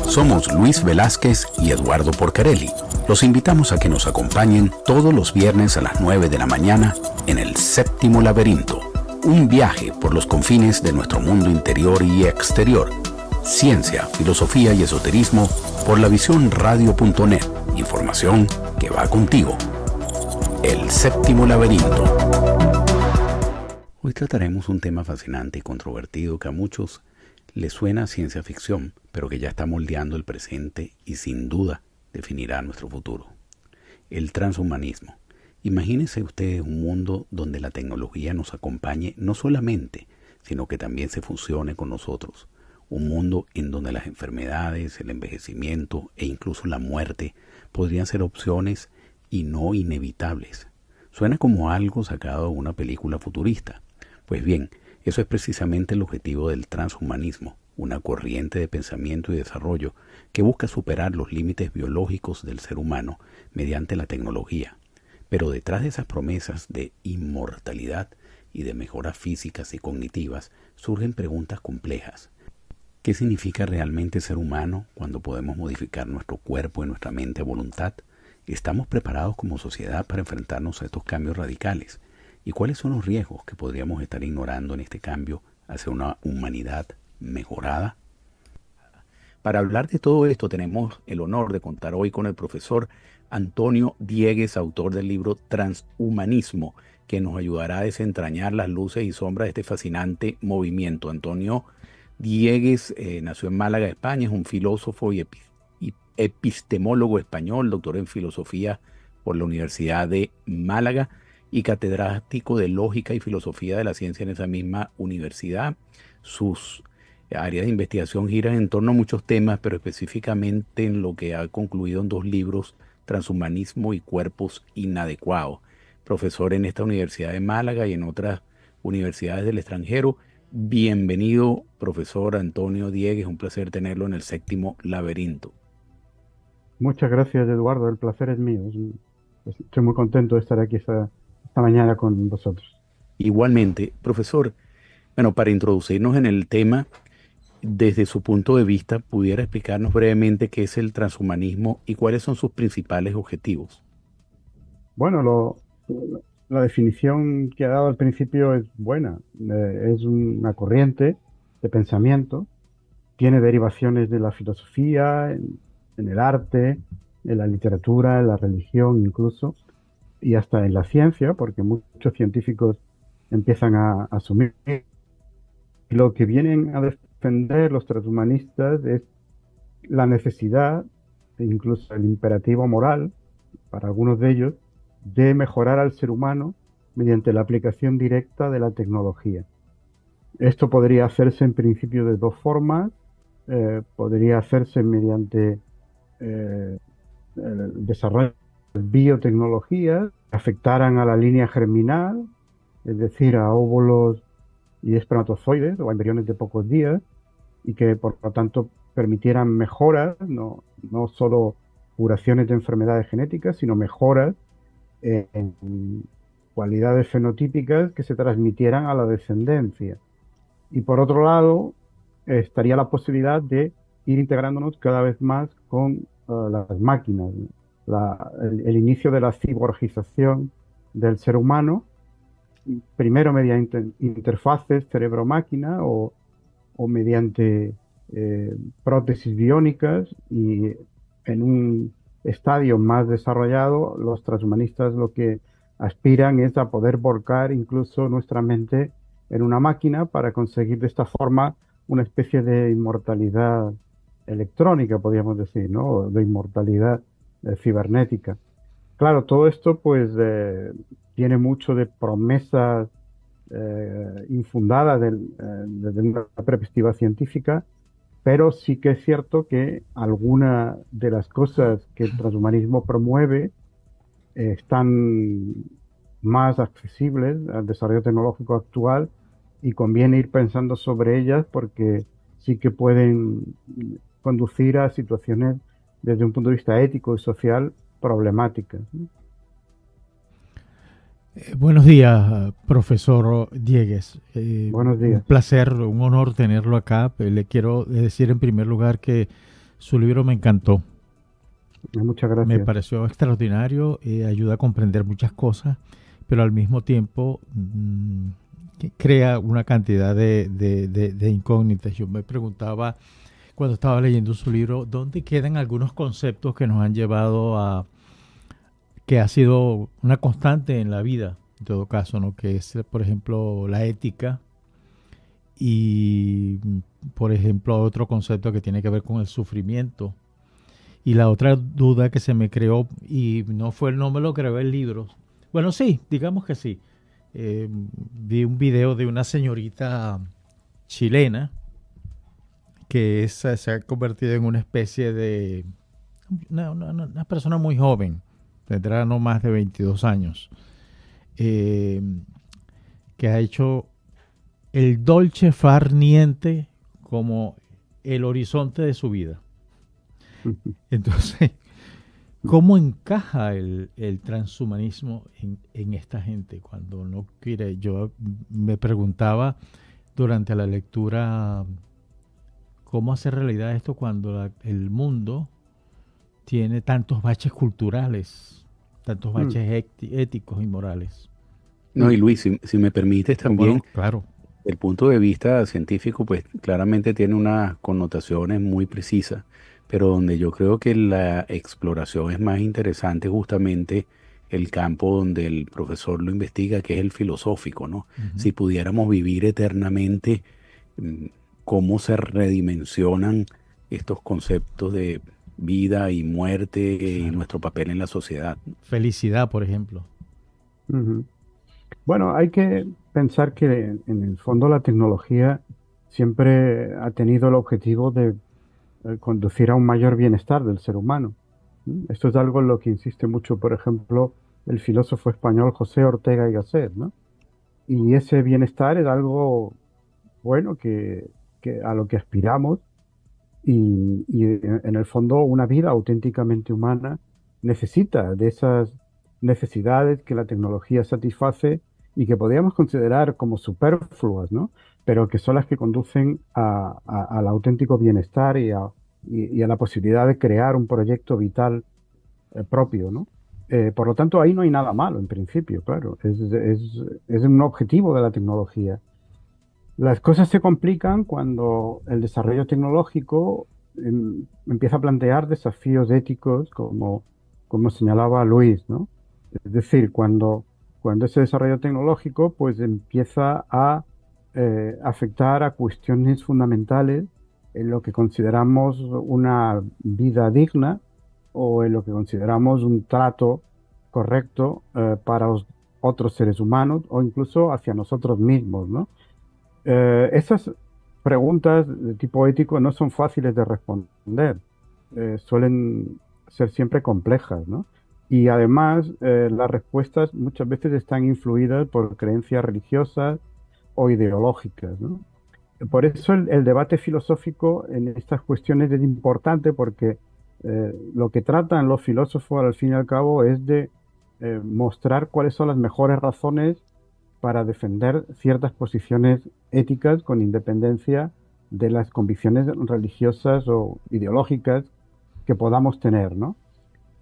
Somos Luis Velázquez y Eduardo Porcarelli. Los invitamos a que nos acompañen todos los viernes a las 9 de la mañana en El Séptimo Laberinto. Un viaje por los confines de nuestro mundo interior y exterior. Ciencia, filosofía y esoterismo por lavisiónradio.net. Información que va contigo. El Séptimo Laberinto. Hoy trataremos un tema fascinante y controvertido que a muchos les suena a ciencia ficción, pero que ya está moldeando el presente y sin duda definirá nuestro futuro. El transhumanismo. Imagínese usted un mundo donde la tecnología nos acompañe no solamente, sino que también se fusione con nosotros. Un mundo en donde las enfermedades, el envejecimiento e incluso la muerte podrían ser opciones y no inevitables. Suena como algo sacado de una película futurista. Pues bien, eso es precisamente el objetivo del transhumanismo, una corriente de pensamiento y desarrollo que busca superar los límites biológicos del ser humano mediante la tecnología. Pero detrás de esas promesas de inmortalidad y de mejoras físicas y cognitivas surgen preguntas complejas. ¿Qué significa realmente ser humano cuando podemos modificar nuestro cuerpo y nuestra mente a voluntad? ¿Estamos preparados como sociedad para enfrentarnos a estos cambios radicales? ¿Y cuáles son los riesgos que podríamos estar ignorando en este cambio hacia una humanidad mejorada? Para hablar de todo esto tenemos el honor de contar hoy con el profesor Antonio Diegues, autor del libro Transhumanismo, que nos ayudará a desentrañar las luces y sombras de este fascinante movimiento. Antonio Diegues nació en Málaga, España, es un filósofo y epistemólogo español, doctor en filosofía por la Universidad de Málaga y catedrático de Lógica y Filosofía de la Ciencia en esa misma universidad. Sus áreas de investigación giran en torno a muchos temas, pero específicamente en lo que ha concluido en 2 libros, Transhumanismo y Cuerpos Inadecuados. Profesor en esta Universidad de Málaga y en otras universidades del extranjero. Bienvenido, profesor Antonio Diegues, un placer tenerlo en el Séptimo Laberinto. Muchas gracias, Eduardo. El placer es mío. Estoy muy contento de estar aquí esta mañana con vosotros. Igualmente, profesor, bueno, para introducirnos en el tema, desde su punto de vista, ¿pudiera explicarnos brevemente qué es el transhumanismo y cuáles son sus principales objetivos? Bueno, la definición que ha dado al principio es buena. Es una corriente de pensamiento, tiene derivaciones de la filosofía, en el arte, en la literatura, en la religión incluso, y hasta en la ciencia, porque muchos científicos empiezan a asumir. Lo que vienen a defender los transhumanistas es la necesidad, e incluso el imperativo moral, para algunos de ellos, de mejorar al ser humano mediante la aplicación directa de la tecnología. Esto podría hacerse en principio de 2 formas. Podría hacerse mediante el desarrollo de biotecnologías que afectaran a la línea germinal, es decir, a óvulos y espermatozoides o a embriones de pocos días, y que por lo tanto permitieran mejoras, no solo curaciones de enfermedades genéticas, sino mejoras en cualidades fenotípicas que se transmitieran a la descendencia. Y por otro lado, estaría la posibilidad de ir integrándonos cada vez más con las máquinas, el inicio de la ciborgización del ser humano, primero mediante interfaces cerebro-máquina o mediante prótesis biónicas, y en un estadio más desarrollado los transhumanistas lo que aspiran es a poder volcar incluso nuestra mente en una máquina para conseguir de esta forma una especie de inmortalidad electrónica, podríamos decir, ¿no? De inmortalidad cibernética. Claro, todo esto pues tiene mucho de promesas infundadas desde una perspectiva científica, pero sí que es cierto que algunas de las cosas que el transhumanismo promueve están más accesibles al desarrollo tecnológico actual, y conviene ir pensando sobre ellas porque sí que pueden conducir a situaciones desde un punto de vista ético y social problemáticas, ¿no? Buenos días, profesor Diegues. Buenos Un días. placer, un honor tenerlo acá. Le quiero decir en primer lugar que su libro me encantó. Muchas Me gracias. pareció extraordinario, ayuda a comprender muchas cosas, pero al mismo tiempo que crea una cantidad de incógnitas. Yo me preguntaba cuando estaba leyendo su libro, ¿dónde quedan algunos conceptos que nos han llevado a, que ha sido una constante en la vida, en todo caso, ¿no? Que es, por ejemplo, la ética y, por ejemplo, otro concepto que tiene que ver con el sufrimiento. Y la otra duda que se me creó, y no me lo creó el libro. Bueno, sí, digamos que sí. Vi un video de una señorita chilena que se ha convertido en una especie de una persona muy joven, tendrá no más de 22 años, eh, que ha hecho el dolce far niente como el horizonte de su vida. Entonces, ¿cómo encaja el transhumanismo en esta gente cuando no quiere? Yo me preguntaba durante la lectura cómo hacer realidad esto cuando el mundo tiene tantos baches culturales, tantos Mm, baches éticos y morales. No, y Luis, si me permites ¿Cómo también, no? Claro. el punto de vista científico, pues claramente tiene unas connotaciones muy precisas, pero donde yo creo que la exploración es más interesante justamente el campo donde el profesor lo investiga, que es el filosófico, ¿no? Ujú. Si pudiéramos vivir eternamente, mm, cómo se redimensionan estos conceptos de vida y muerte y Claro. nuestro papel en la sociedad. Felicidad, por ejemplo. ujú. Bueno, hay que pensar que en el fondo la tecnología siempre ha tenido el objetivo de conducir a un mayor bienestar del ser humano. Esto es algo en lo que insiste mucho, por ejemplo, el filósofo español José Ortega y Gasset, ¿no? Y ese bienestar es algo bueno que a lo que aspiramos y en el fondo una vida auténticamente humana necesita de esas necesidades que la tecnología satisface y que podríamos considerar como superfluas, ¿no? Pero que son las que conducen al auténtico bienestar y a la posibilidad de crear un proyecto vital propio, ¿no? Por lo tanto, ahí no hay nada malo en principio, claro. Es un objetivo de la tecnología. Las cosas se complican cuando el desarrollo tecnológico empieza a plantear desafíos éticos, como señalaba Luis, ¿no? Es decir, cuando ese desarrollo tecnológico pues empieza a afectar a cuestiones fundamentales en lo que consideramos una vida digna o en lo que consideramos un trato correcto para otros seres humanos o incluso hacia nosotros mismos, ¿no? Esas preguntas de tipo ético no son fáciles de responder, suelen ser siempre complejas, ¿no? Y además, las respuestas muchas veces están influidas por creencias religiosas o ideológicas, ¿no? Por eso el debate filosófico en estas cuestiones es importante porque lo que tratan los filósofos al fin y al cabo es de mostrar cuáles son las mejores razones para defender ciertas posiciones éticas con independencia de las convicciones religiosas o ideológicas que podamos tener, ¿no?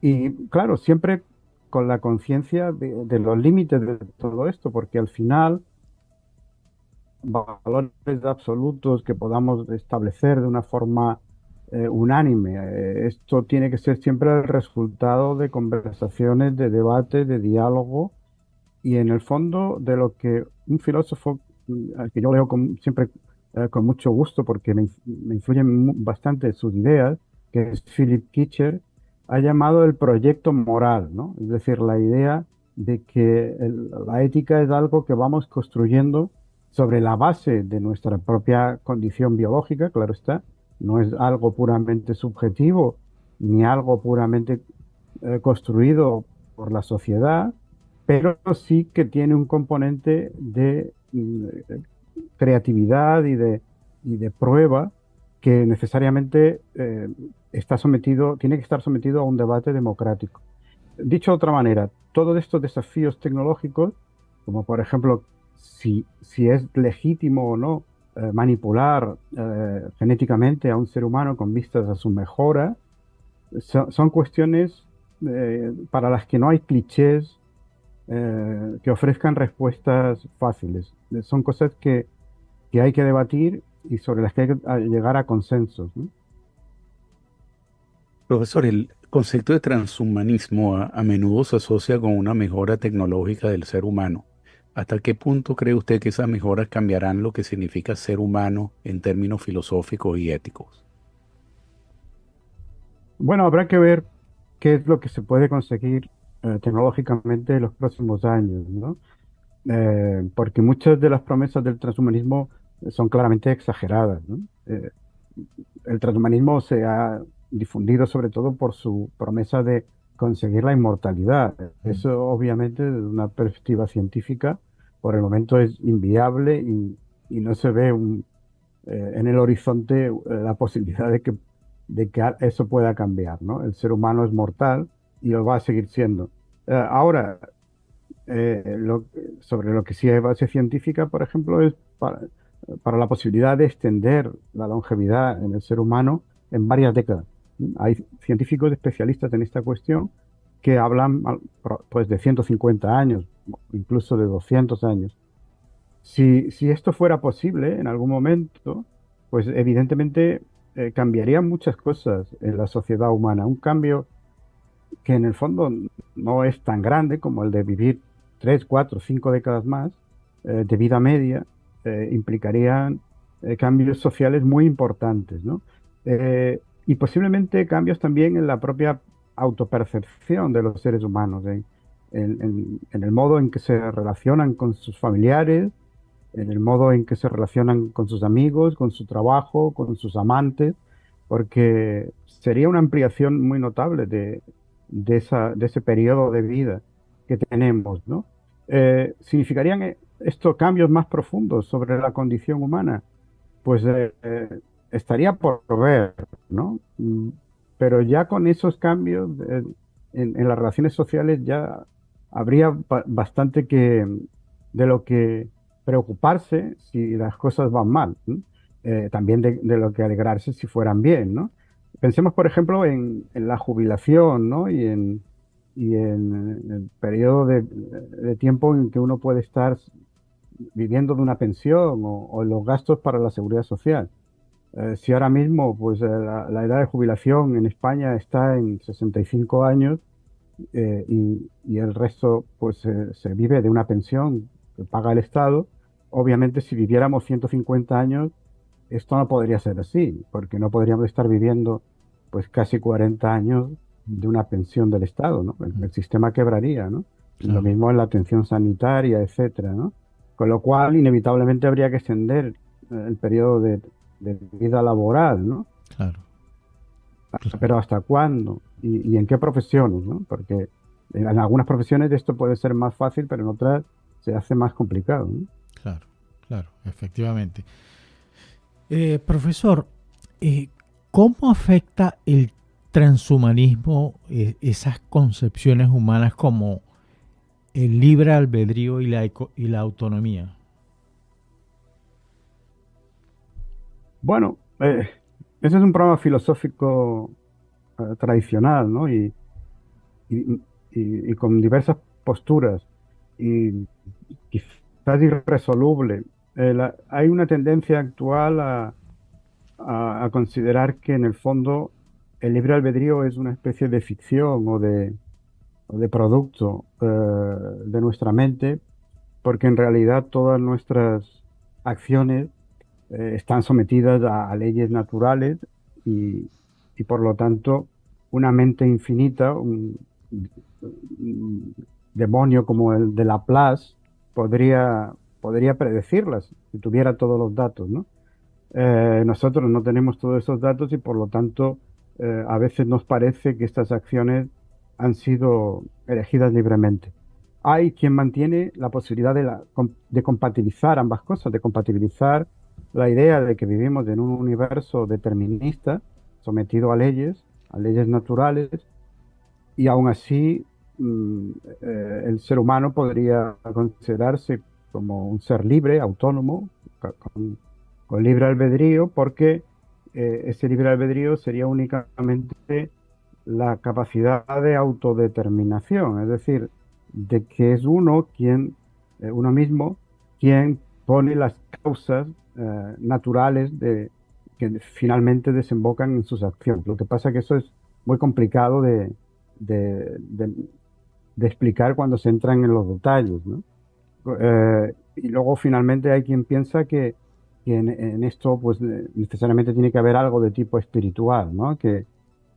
Y claro, siempre con la conciencia de los límites de todo esto, porque al final valores absolutos que podamos establecer de una forma unánime. Esto tiene que ser siempre el resultado de conversaciones, de debates, de diálogo y en el fondo de lo que un filósofo al que yo leo siempre con mucho gusto porque me influyen bastante sus ideas, que es Philip Kitcher, ha llamado el proyecto moral, ¿no? Es decir, la idea de que la ética es algo que vamos construyendo sobre la base de nuestra propia condición biológica, claro está, no es algo puramente subjetivo ni algo puramente construido por la sociedad, pero sí que tiene un componente de creatividad y de prueba que necesariamente tiene que estar sometido a un debate democrático. Dicho de otra manera, todos estos desafíos tecnológicos como por ejemplo si es legítimo o no manipular genéticamente a un ser humano con vistas a su mejora, son cuestiones para las que no hay clichés que ofrezcan respuestas fáciles. Son cosas que hay que debatir y sobre las que hay que llegar a consensos, ¿no? Profesor, el concepto de transhumanismo a menudo se asocia con una mejora tecnológica del ser humano. ¿Hasta qué punto cree usted que esas mejoras cambiarán lo que significa ser humano en términos filosóficos y éticos? Bueno, habrá que ver qué es lo que se puede conseguir tecnológicamente en los próximos años, ¿no? Porque muchas de las promesas del transhumanismo son claramente exageradas, ¿no? El transhumanismo se ha difundido sobre todo por su promesa de conseguir la inmortalidad. Mm. Eso obviamente desde una perspectiva científica por el momento es inviable y no se ve en el horizonte la posibilidad de que eso pueda cambiar, ¿no? El ser humano es mortal y lo va a seguir siendo. Ahora, sobre lo que sí hay base científica, por ejemplo, es para la posibilidad de extender la longevidad en el ser humano en varias décadas. Hay científicos especialistas en esta cuestión que hablan pues, de 150 años, incluso de 200 años. Si esto fuera posible en algún momento, pues evidentemente cambiarían muchas cosas en la sociedad humana. Un cambio que en el fondo no es tan grande como el de vivir 3, 4, 5 décadas más de vida media, implicarían cambios sociales muy importantes, ¿no? Y posiblemente cambios también en la propia autopercepción de los seres humanos, en el modo en que se relacionan con sus familiares, en el modo en que se relacionan con sus amigos, con su trabajo, con sus amantes, porque sería una ampliación muy notable de ese periodo de vida que tenemos, ¿no? ¿Significarían estos cambios más profundos sobre la condición humana? Pues estaría por ver, ¿no? Pero ya con esos cambios en las relaciones sociales ya habría bastante de lo que preocuparse si las cosas van mal, ¿no? También de lo que alegrarse si fueran bien, ¿no? Pensemos, por ejemplo, en la jubilación, ¿no? Y en el periodo de tiempo en que uno puede estar viviendo de una pensión o los gastos para la seguridad social. Si ahora mismo pues, la edad de jubilación en España está en 65 años y el resto pues, se vive de una pensión que paga el Estado, obviamente si viviéramos 150 años, esto no podría ser así, porque no podríamos estar viviendo pues, casi 40 años de una pensión del Estado, ¿no? El sistema quebraría, ¿no? Lo Claro, mismo en la atención sanitaria, etcétera, ¿no? Con lo cual, inevitablemente habría que extender el periodo de vida laboral, ¿no? claro, claro. Pero ¿hasta cuándo? Y en qué profesiones, ¿no? Porque en algunas profesiones esto puede ser más fácil, pero en otras se hace más complicado, ¿no? Claro, claro, efectivamente. Profesor, ¿cómo afecta el transhumanismo esas concepciones humanas como el libre albedrío y la autonomía? Bueno, ese es un programa filosófico tradicional, ¿no? Y, y con diversas posturas y quizás irresoluble. Hay una tendencia actual a considerar que en el fondo el libre albedrío es una especie de ficción o de producto de nuestra mente, porque en realidad todas nuestras acciones están sometidas a leyes naturales y, y por lo tanto una mente infinita, un demonio como el de Laplace podría predecirlas si tuviera todos los datos, ¿no? Nosotros no tenemos todos esos datos y por lo tanto a veces nos parece que estas acciones han sido elegidas libremente. Hay quien mantiene la posibilidad de compatibilizar ambas cosas, de compatibilizar la idea de que vivimos en un universo determinista, sometido a leyes naturales, y aún así mm, el ser humano podría considerarse como un ser libre, autónomo, con libre albedrío, porque ese libre albedrío sería únicamente la capacidad de autodeterminación, es decir, de que es uno mismo, quien pone las causas naturales que finalmente desembocan en sus acciones. Lo que pasa es que eso es muy complicado de- de- de explicar cuando se entran en los detalles, ¿no? Y luego finalmente hay quien piensa que en esto pues necesariamente tiene que haber algo de tipo espiritual, ¿no? Que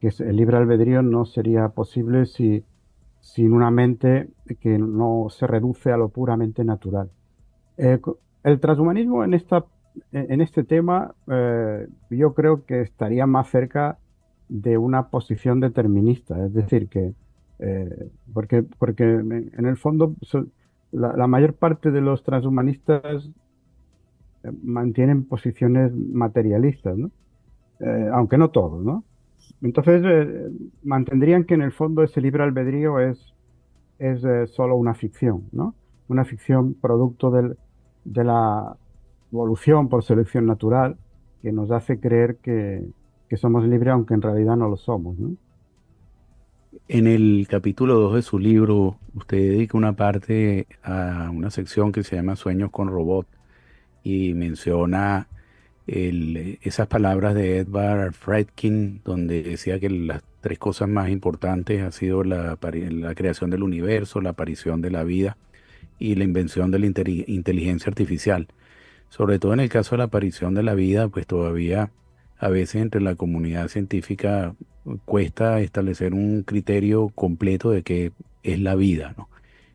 el libre albedrío no sería posible sin una mente que no se reduce a lo puramente natural. El transhumanismo en este tema yo creo que estaría más cerca de una posición determinista, es decir, porque en el fondo la mayor parte de los transhumanistas mantienen posiciones materialistas, ¿no? Aunque no todos, ¿no? Entonces mantendrían que en el fondo ese libre albedrío es solo una ficción, ¿no? Una ficción producto de la evolución por selección natural que nos hace creer que somos libres aunque en realidad no lo somos, ¿no? En el capítulo 2 de su libro, usted dedica una parte a una sección que se llama Sueños con Robot y menciona esas palabras de Edward Fredkin, donde decía que las tres cosas más importantes ha sido la creación del universo, la aparición de la vida y la invención de la inteligencia artificial. Sobre todo en el caso de la aparición de la vida, pues todavía a veces entre la comunidad científica cuesta establecer un criterio completo de qué es la vida, ¿no?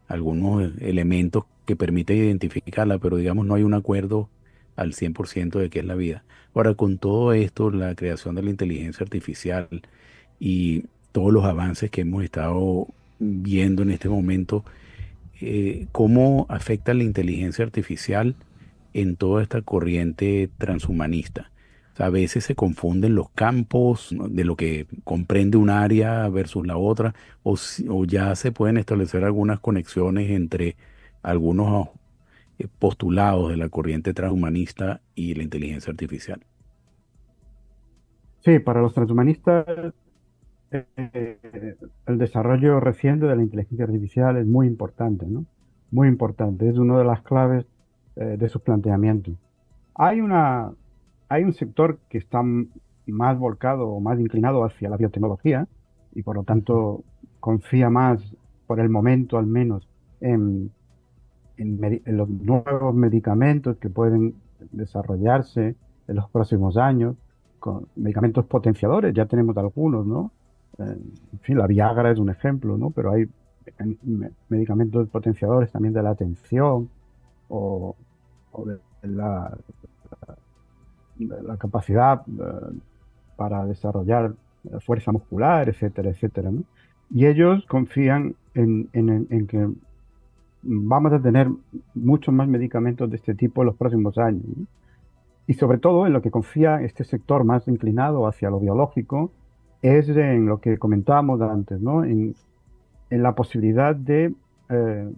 Algunos elementos que permiten identificarla, pero digamos no hay un acuerdo al 100% de qué es la vida. Ahora, con todo esto, la creación de la inteligencia artificial y todos los avances que hemos estado viendo en este momento, ¿cómo afecta la inteligencia artificial en toda esta corriente transhumanista? O sea, a veces se confunden los campos, ¿no?, de lo que comprende un área versus la otra, o ya se pueden establecer algunas conexiones entre algunos postulados de la corriente transhumanista y la inteligencia artificial. Sí, para los transhumanistas el desarrollo reciente de la inteligencia artificial es muy importante, ¿no? Muy importante, es una de las claves de sus planteamientos. Hay una, Hay un sector que está más volcado o más inclinado hacia la biotecnología y por lo Ujú. tanto confía más, por el momento al menos, en, en los nuevos medicamentos que pueden desarrollarse en los próximos años, con medicamentos potenciadores, ya tenemos algunos, ¿no? En fin, la Viagra es un ejemplo, ¿no? Pero hay medicamentos potenciadores también de la atención o, o de la capacidad para desarrollar fuerza muscular, etcétera, etcétera, ¿no? Y ellos confían en que vamos a tener muchos más medicamentos de este tipo en los próximos años, ¿no? Y sobre todo en lo que confía este sector más inclinado hacia lo biológico es en lo que comentábamos antes, ¿no? En la posibilidad de eh,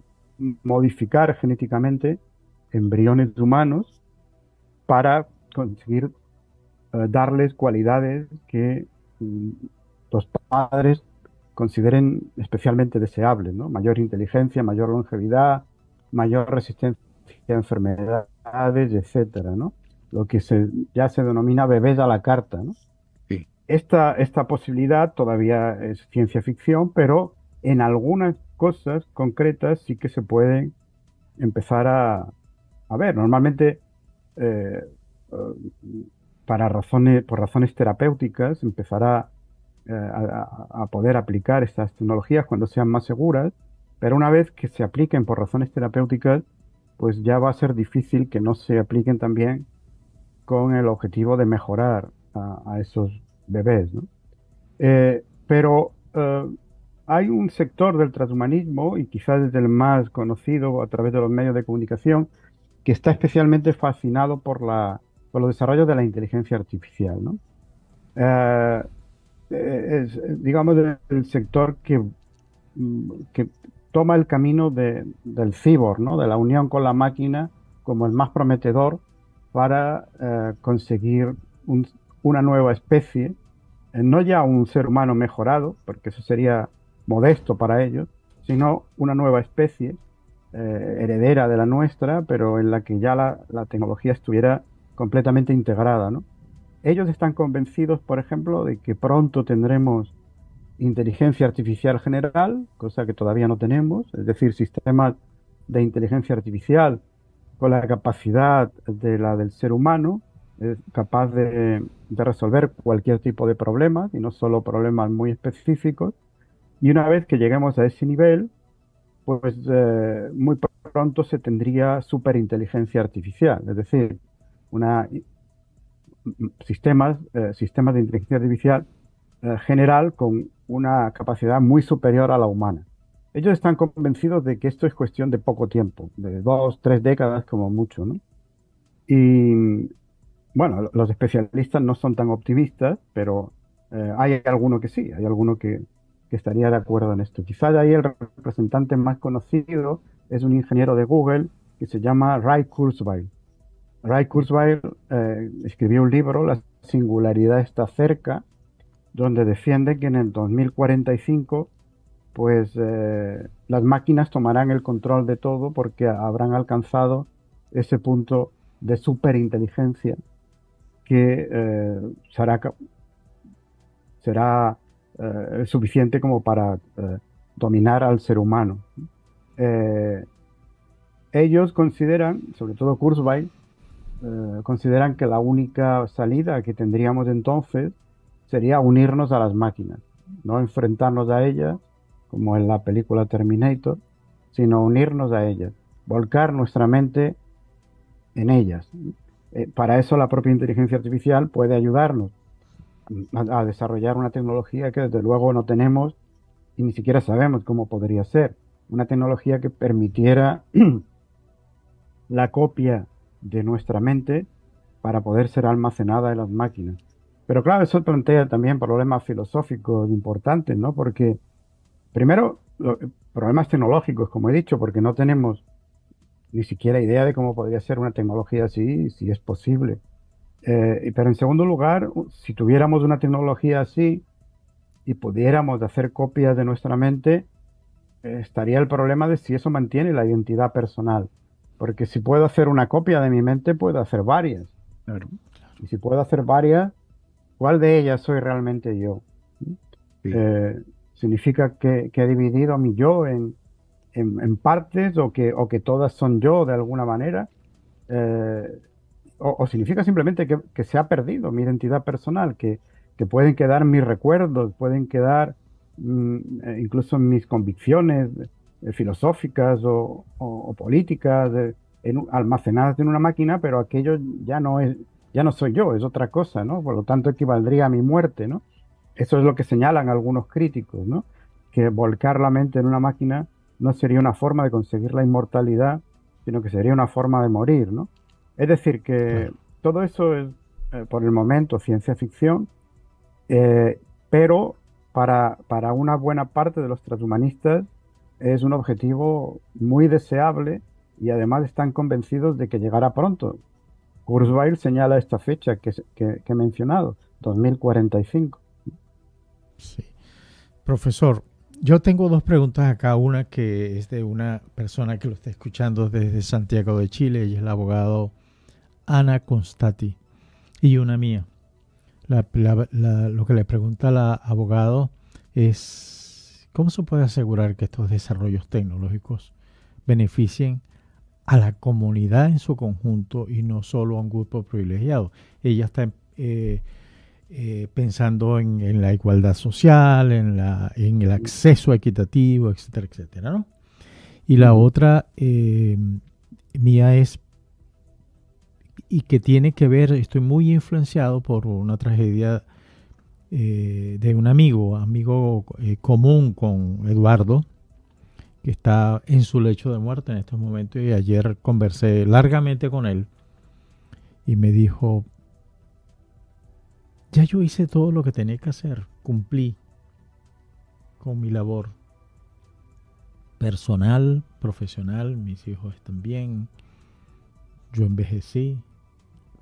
modificar genéticamente embriones humanos para conseguir darles cualidades que los padres consideren especialmente deseables, ¿no? Mayor inteligencia, mayor longevidad, mayor resistencia a enfermedades, etcétera, ¿no? Lo que ya se denomina bebés a la carta, ¿no? Sí. Esta posibilidad todavía es ciencia ficción, pero en algunas cosas concretas sí que se pueden empezar a ver. Normalmente, eh, por razones terapéuticas, empezará a poder aplicar estas tecnologías cuando sean más seguras, pero una vez que se apliquen por razones terapéuticas, pues ya va a ser difícil que no se apliquen también con el objetivo de mejorar a esos bebés, ¿no? Pero hay un sector del transhumanismo, y quizás es el más conocido a través de los medios de comunicación, que está especialmente fascinado por los desarrollos de la inteligencia artificial, ¿no? Eh, digamos, el sector que que toma el camino del cyborg, ¿no? De la unión con la máquina como el más prometedor para conseguir una nueva especie, no ya un ser humano mejorado, porque eso sería modesto para ellos, sino una nueva especie heredera de la nuestra, pero en la que ya la tecnología estuviera completamente integrada, ¿no? Ellos están convencidos, por ejemplo, de que pronto tendremos inteligencia artificial general, cosa que todavía no tenemos, es decir, sistemas de inteligencia artificial con la capacidad de la del ser humano, capaz de resolver cualquier tipo de problema y no solo problemas muy específicos. Y una vez que lleguemos a ese nivel, pues muy pronto se tendría superinteligencia artificial, es decir, una, sistemas de inteligencia artificial general con una capacidad muy superior a la humana. Ellos están convencidos de que esto es cuestión de poco tiempo, de 2, 3 décadas como mucho, ¿no? Y bueno, los especialistas no son tan optimistas, pero hay alguno que sí, hay alguno que estaría de acuerdo en esto. Quizás ahí el representante más conocido es un ingeniero de Google que se llama Ray Kurzweil. Ray Kurzweil escribió un libro, La singularidad está cerca, donde defiende que en el 2045 pues las máquinas tomarán el control de todo porque habrán alcanzado ese punto de superinteligencia que será suficiente como para dominar al ser humano. Ellos consideran, sobre todo Kurzweil, consideran que la única salida que tendríamos entonces sería unirnos a las máquinas, no enfrentarnos a ellas, como en la película Terminator, sino unirnos a ellas, volcar nuestra mente en ellas. Para eso la propia inteligencia artificial puede ayudarnos a desarrollar una tecnología que desde luego no tenemos y ni siquiera sabemos cómo podría ser. Una tecnología que permitiera la copia de nuestra mente para poder ser almacenada en las máquinas. Pero claro, eso plantea también problemas filosóficos importantes, ¿no? Porque primero, problemas tecnológicos, como he dicho, porque no tenemos ni siquiera idea de cómo podría ser una tecnología así, si es posible. Pero en segundo lugar, si tuviéramos una tecnología así y pudiéramos hacer copias de nuestra mente, estaría el problema de si eso mantiene la identidad personal. Porque si puedo hacer una copia de mi mente, puedo hacer varias. Claro. Y si puedo hacer varias, ¿cuál de ellas soy realmente yo? Sí. ¿Significa que he dividido mi yo en partes o que todas son yo de alguna manera? O significa simplemente que se ha perdido mi identidad personal, que pueden quedar mis recuerdos, pueden quedar incluso mis convicciones filosóficas o políticas almacenadas en una máquina, pero aquello ya no soy yo, es otra cosa, ¿no? Por lo tanto, equivaldría a mi muerte, ¿no? Eso es lo que señalan algunos críticos, ¿no? Que volcar la mente en una máquina no sería una forma de conseguir la inmortalidad, sino que sería una forma de morir, ¿no? Es decir, que todo eso es, por el momento, ciencia ficción, pero para una buena parte de los transhumanistas es un objetivo muy deseable y además están convencidos de que llegará pronto. Kurzweil señala esta fecha que he mencionado, 2045. Sí. Profesor, yo tengo dos preguntas acá. Una que es de una persona que lo está escuchando desde Santiago de Chile, y es el abogado Ana Constati, y una mía. Lo que le pregunta la abogado es ¿cómo se puede asegurar que estos desarrollos tecnológicos beneficien a la comunidad en su conjunto y no solo a un grupo privilegiado? Ella está pensando en la igualdad social, en el acceso equitativo, etcétera, etcétera, ¿no? Y la otra mía es, y que tiene que ver, estoy muy influenciado por una tragedia de un amigo común con Eduardo, que está en su lecho de muerte en estos momentos, y ayer conversé largamente con él y me dijo: ya yo hice todo lo que tenía que hacer, cumplí con mi labor, personal, profesional, mis hijos están bien, yo envejecí.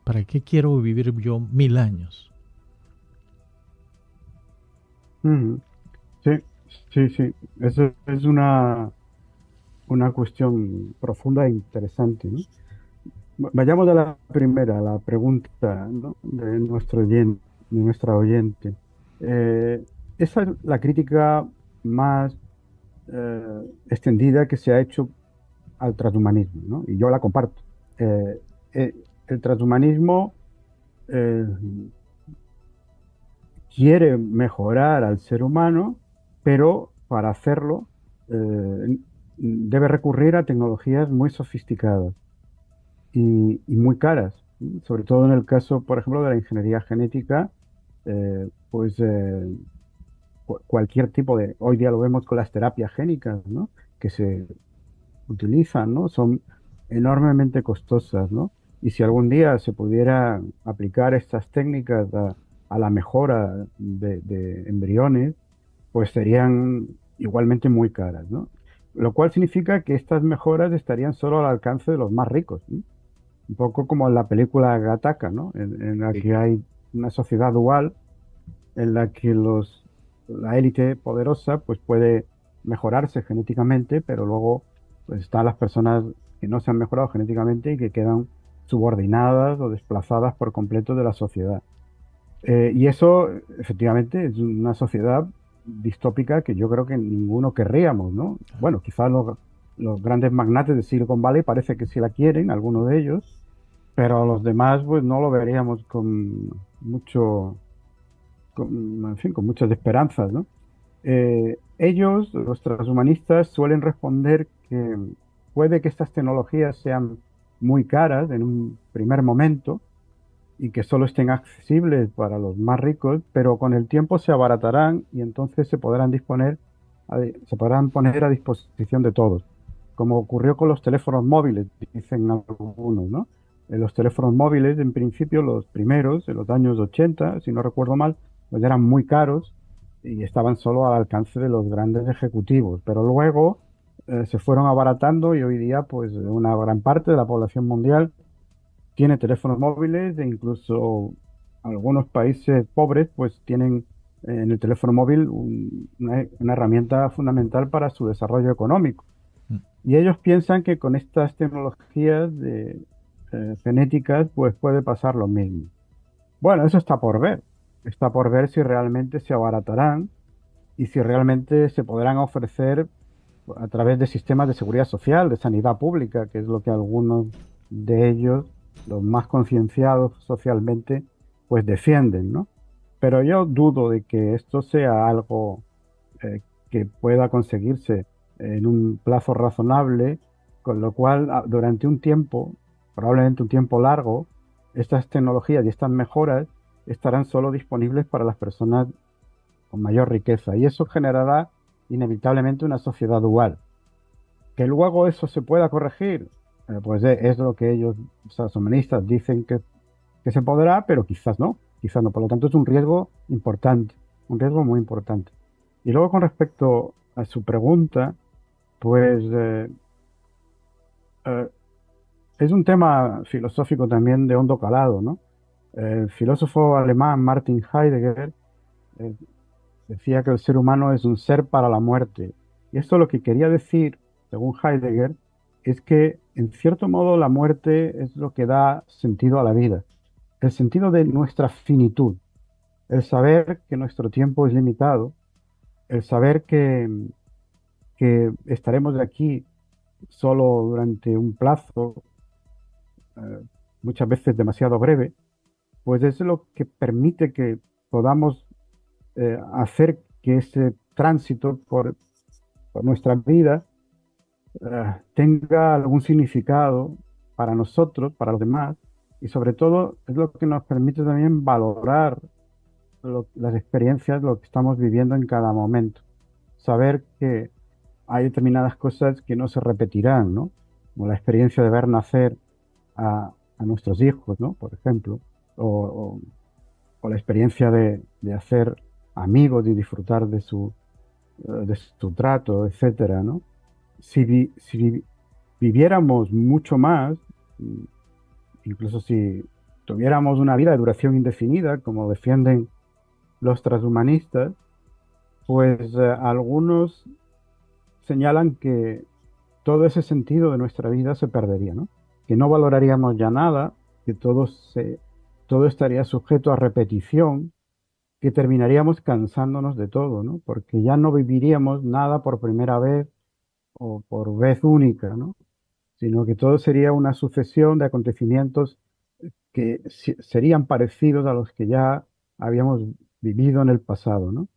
¿Para qué quiero vivir yo 1000 años? Ujú. Sí, sí, sí. Eso es una cuestión profunda e interesante, ¿no? Vayamos a la primera, la pregunta, ¿no? de nuestro de nuestra oyente. Eh, Esa es la crítica más extendida que se ha hecho al transhumanismo, ¿no? Y yo la comparto. Eh, el transhumanismo eh, quiere mejorar al ser humano, pero para hacerlo debe recurrir a tecnologías muy sofisticadas y muy caras, ¿sí? Sobre todo en el caso, por ejemplo, de la ingeniería genética, pues cualquier tipo de, hoy día lo vemos con las terapias génicas, ¿no? Que se utilizan, ¿no? Son enormemente costosas, ¿no? Y si algún día se pudiera aplicar estas técnicas a la mejora de embriones, pues serían igualmente muy caras, ¿no? Lo cual significa que estas mejoras estarían solo al alcance de los más ricos, ¿no? Un poco como en la película Gattaca, ¿no? En la Sí. que hay una sociedad dual en la que la élite poderosa pues puede mejorarse genéticamente, pero luego pues están las personas que no se han mejorado genéticamente y que quedan subordinadas o desplazadas por completo de la sociedad. Y eso efectivamente es una sociedad distópica que yo creo que ninguno querríamos, ¿no? Bueno, quizás los grandes magnates de Silicon Valley parece que sí la quieren, algunos de ellos, pero los demás pues no lo veríamos con mucho, en fin, con muchas esperanzas, ¿no? Ellos, los transhumanistas, suelen responder que puede que estas tecnologías sean muy caras en un primer momento y que solo estén accesibles para los más ricos, pero con el tiempo se abaratarán y entonces se podrán se podrán poner a disposición de todos, como ocurrió con los teléfonos móviles, dicen algunos, ¿no? Los teléfonos móviles, en principio, los primeros, en los años 80, si no recuerdo mal, pues eran muy caros y estaban solo al alcance de los grandes ejecutivos, pero luego se fueron abaratando y hoy día, pues, una gran parte de la población mundial tiene teléfonos móviles e incluso algunos países pobres pues tienen en el teléfono móvil una herramienta fundamental para su desarrollo económico. Mm. Y ellos piensan que con estas tecnologías genéticas pues puede pasar lo mismo. Bueno, eso está por ver. Está por ver si realmente se abaratarán y si realmente se podrán ofrecer a través de sistemas de seguridad social, de sanidad pública, que es lo que algunos de ellos, los más concienciados socialmente, pues defienden, ¿no? Pero yo dudo de que esto sea algo que pueda conseguirse en un plazo razonable, con lo cual durante un tiempo, probablemente un tiempo largo, estas tecnologías y estas mejoras estarán solo disponibles para las personas con mayor riqueza y eso generará inevitablemente una sociedad dual. Que luego eso se pueda corregir, pues es lo que ellos, los transhumanistas, dicen que se podrá, pero quizás no, quizás no. Por lo tanto, es un riesgo importante, un riesgo muy importante. Y luego con respecto a su pregunta, pues eh, es un tema filosófico también de hondo calado, ¿no? El filósofo alemán Martin Heidegger eh, decía que el ser humano es un ser para la muerte. Y esto lo que quería decir, según Heidegger, es que en cierto modo la muerte es lo que da sentido a la vida, el sentido de nuestra finitud, el saber que nuestro tiempo es limitado, el saber que estaremos de aquí solo durante un plazo, eh, muchas veces demasiado breve, pues es lo que permite que podamos hacer que ese tránsito por nuestra vida tenga algún significado para nosotros, para los demás, y sobre todo es lo que nos permite también valorar las experiencias, lo que estamos viviendo en cada momento. Saber que hay determinadas cosas que no se repetirán, ¿no? Como la experiencia de ver nacer a nuestros hijos, ¿no? Por ejemplo, o, o- o la experiencia de hacer amigos y disfrutar de su trato, etcétera, ¿no? si viviéramos mucho más, mm, incluso si tuviéramos una vida de duración indefinida, como defienden los transhumanistas, pues algunos señalan que todo ese sentido de nuestra vida se perdería, ¿no? Que no valoraríamos ya nada, que todo estaría sujeto a repetición, que terminaríamos cansándonos de todo, ¿no? Porque ya no viviríamos nada por primera vez o por vez única, ¿no? Sino que todo sería una sucesión de acontecimientos que serían parecidos a los que ya habíamos vivido en el pasado, ¿no?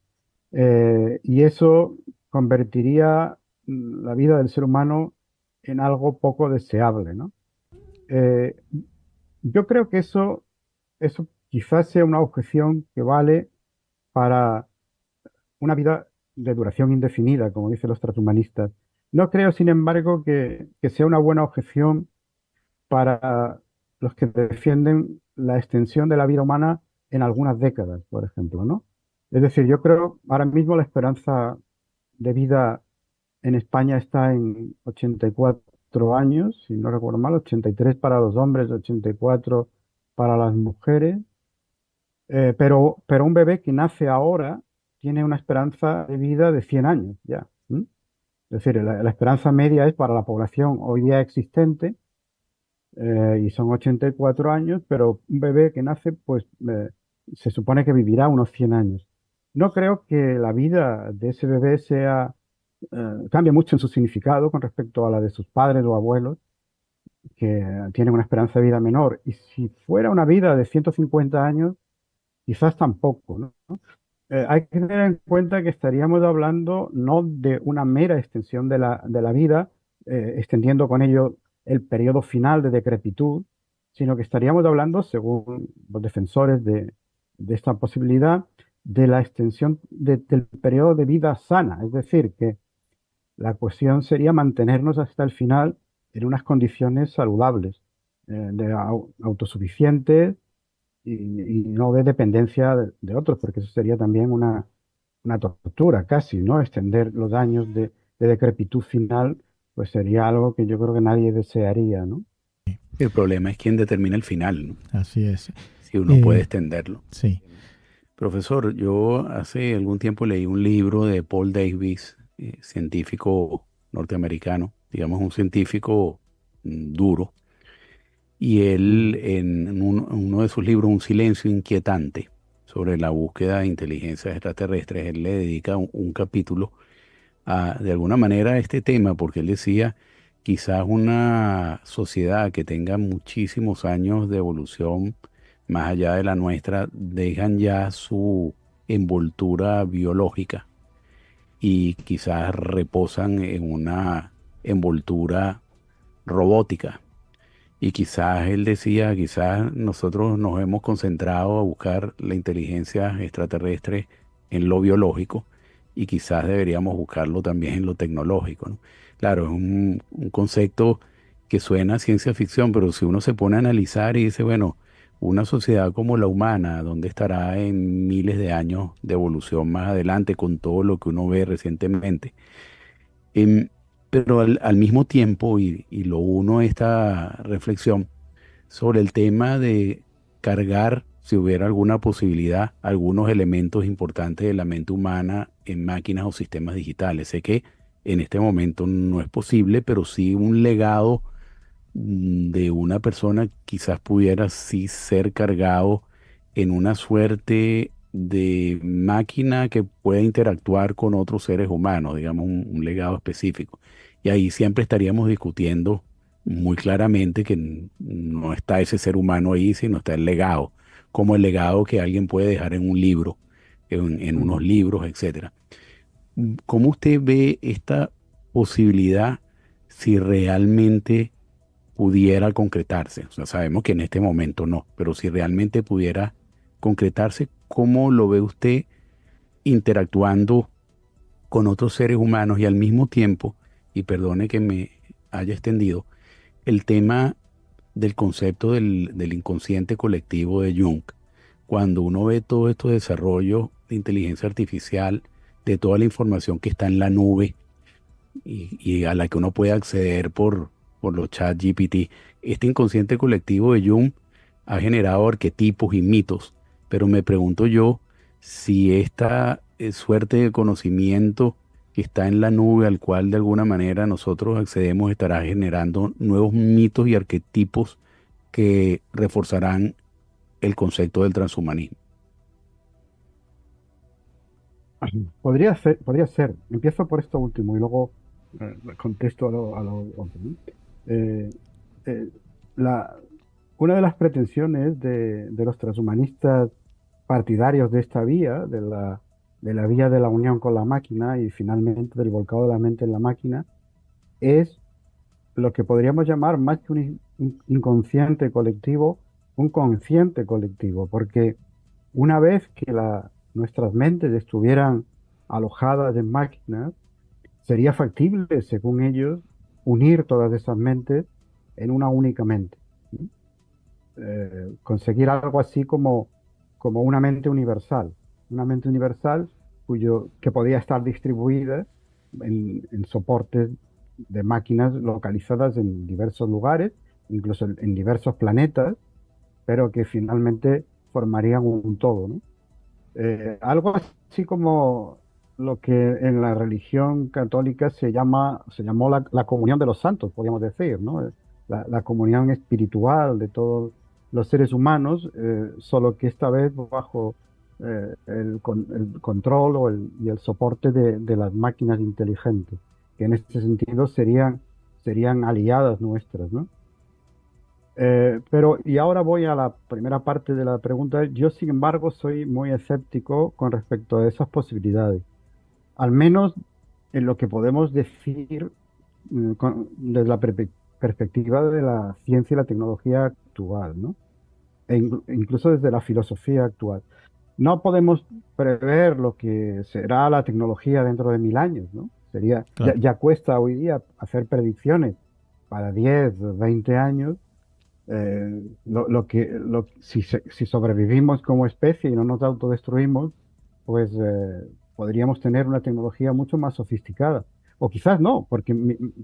Y eso convertiría la vida del ser humano en algo poco deseable, ¿no? Eh, yo creo que eso quizás sea una objeción que vale para una vida de duración indefinida, como dicen los transhumanistas. No creo, sin embargo, que sea una buena objeción para los que defienden la extensión de la vida humana en algunas décadas, por ejemplo, ¿no? Es decir, yo creo ahora mismo la esperanza de vida en España está en 84 años, si no recuerdo mal, 83 para los hombres, 84 para las mujeres. Pero un bebé que nace ahora tiene una esperanza de vida de 100 años ya. ¿M? Es decir, la esperanza media es para la población hoy día existente, y son 84 años, pero un bebé que nace, pues se supone que vivirá unos 100 años. No creo que la vida de ese bebé cambie mucho en su significado con respecto a la de sus padres o abuelos, que tienen una esperanza de vida menor. Y si fuera una vida de 150 años, quizás tampoco, ¿no? Hay que tener en cuenta que estaríamos hablando no de una mera extensión de la vida, extendiendo con ello el periodo final de decrepitud, sino que estaríamos hablando, según los defensores de esta posibilidad, de la extensión del periodo de vida sana. Es decir, que la cuestión sería mantenernos hasta el final en unas condiciones saludables, autosuficientes y no de dependencia de otros, porque eso sería también una tortura casi, ¿no? Extender los años de decrepitud final, pues sería algo que yo creo que nadie desearía, ¿no? El problema es quién determina el final, ¿no? Así es. Si uno puede extenderlo. Sí. Profesor, yo hace algún tiempo leí un libro de Paul Davies, científico norteamericano, digamos un científico duro, y él en uno de sus libros, Un silencio inquietante, sobre la búsqueda de inteligencias extraterrestres, él le dedica un capítulo de alguna manera a este tema, porque él decía, quizás una sociedad que tenga muchísimos años de evolución más allá de la nuestra, dejan ya su envoltura biológica y quizás reposan en una envoltura robótica. Y quizás él decía, quizás nosotros nos hemos concentrado a buscar la inteligencia extraterrestre en lo biológico y quizás deberíamos buscarlo también en lo tecnológico, ¿no? Claro, es un concepto que suena a ciencia ficción, pero si uno se pone a analizar y dice, bueno, una sociedad como la humana, ¿dónde estará en miles de años de evolución más adelante con todo lo que uno ve recientemente? Em, pero al mismo tiempo, y lo uno a esta reflexión sobre el tema de cargar, si hubiera alguna posibilidad, algunos elementos importantes de la mente humana en máquinas o sistemas digitales. Sé que en este momento no es posible, pero sí un legado de una persona quizás pudiera sí ser cargado en una suerte de máquina que pueda interactuar con otros seres humanos, digamos un legado específico. Y ahí siempre estaríamos discutiendo muy claramente que no está ese ser humano ahí, sino está el legado, como el legado que alguien puede dejar en un libro, en unos Ujú. libros, etcétera. ¿Cómo usted ve esta posibilidad si realmente pudiera concretarse? O sea, sabemos que en este momento no, pero si realmente pudiera concretarse, ¿cómo lo ve usted interactuando con otros seres humanos y al mismo tiempo, y perdone que me haya extendido, el tema del concepto del inconsciente colectivo de Jung? Cuando uno ve todo estos desarrollos de inteligencia artificial, de toda la información que está en la nube, y a la que uno puede acceder por los chats GPT. Este inconsciente colectivo de Jung ha generado arquetipos y mitos, pero me pregunto yo si esta suerte de conocimiento que está en la nube, al cual de alguna manera nosotros accedemos, estará generando nuevos mitos y arquetipos que reforzarán el concepto del transhumanismo. Podría ser. Empiezo por esto último y luego contesto a lo otro, ¿no? Eh, eh, la, una de las pretensiones de los transhumanistas partidarios de esta vía, de la vía de la unión con la máquina y finalmente del volcado de la mente en la máquina, es lo que podríamos llamar más que un inconsciente colectivo, un consciente colectivo, porque una vez que nuestras mentes estuvieran alojadas en máquinas, sería factible, según ellos, unir todas esas mentes en una única mente. ¿Sí? Conseguir algo así como una mente universal que podía estar distribuida en soportes de máquinas localizadas en diversos lugares, incluso en diversos planetas, pero que finalmente formarían un todo, ¿no? Algo así como lo que en la religión católica se llamó la comunión de los santos, podríamos decir, ¿no? La comunión espiritual de todos los seres humanos, solo que esta vez bajo el control y el soporte de las máquinas inteligentes, que en este sentido serían aliadas nuestras, ¿no? Y ahora voy a la primera parte de la pregunta. Yo, sin embargo, soy muy escéptico con respecto a esas posibilidades, al menos en lo que podemos decir desde la perspectiva de la ciencia y la tecnología actual, ¿no? Incluso desde la filosofía actual. No podemos prever lo que será la tecnología dentro de 1000 años, ¿no? Ya, Claro. ya cuesta hoy día hacer predicciones para 10 o 20 años. Si sobrevivimos como especie y no nos autodestruimos, pues podríamos tener una tecnología mucho más sofisticada. O quizás no, porque,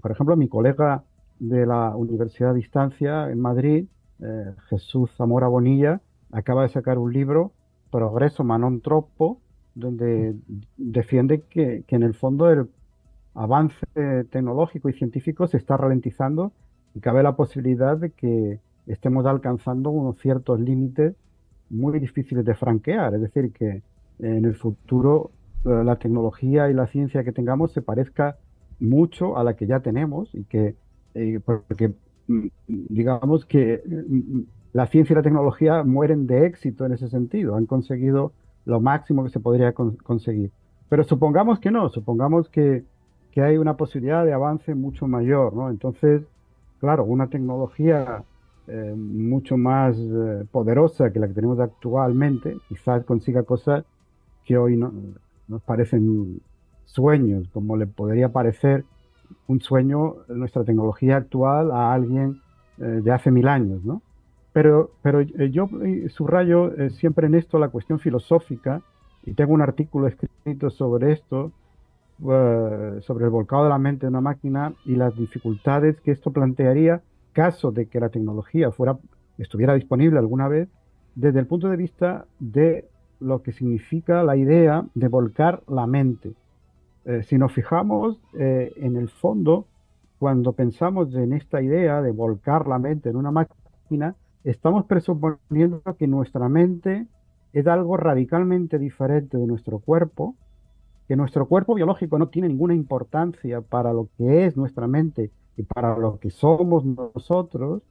por ejemplo, mi colega de la Universidad de Distancia en Madrid, Jesús Zamora Bonilla, acaba de sacar un libro, Progreso ma non troppo, donde defiende que en el fondo el avance tecnológico y científico se está ralentizando y cabe la posibilidad de que estemos alcanzando unos ciertos límites muy difíciles de franquear. Es decir, que en el futuro la tecnología y la ciencia que tengamos se parezca mucho a la que ya tenemos y porque digamos que la ciencia y la tecnología mueren de éxito en ese sentido, han conseguido lo máximo que se podría conseguir. Pero supongamos que no, supongamos que hay una posibilidad de avance mucho mayor, ¿no? Entonces, claro, una tecnología mucho más poderosa que la que tenemos actualmente, quizás consiga cosas que hoy no, nos parecen sueños, como le podría parecer un sueño nuestra tecnología actual a alguien de hace 1000 años, ¿no? Pero yo subrayo siempre en esto la cuestión filosófica y tengo un artículo escrito sobre esto, sobre el volcado de la mente de una máquina y las dificultades que esto plantearía caso de que la tecnología estuviera disponible alguna vez, desde el punto de vista de lo que significa la idea de volcar la mente. Si nos fijamos en el fondo, cuando pensamos en esta idea de volcar la mente en una máquina, estamos presuponiendo que nuestra mente es algo radicalmente diferente de nuestro cuerpo, que nuestro cuerpo biológico no tiene ninguna importancia para lo que es nuestra mente y para lo que somos nosotros,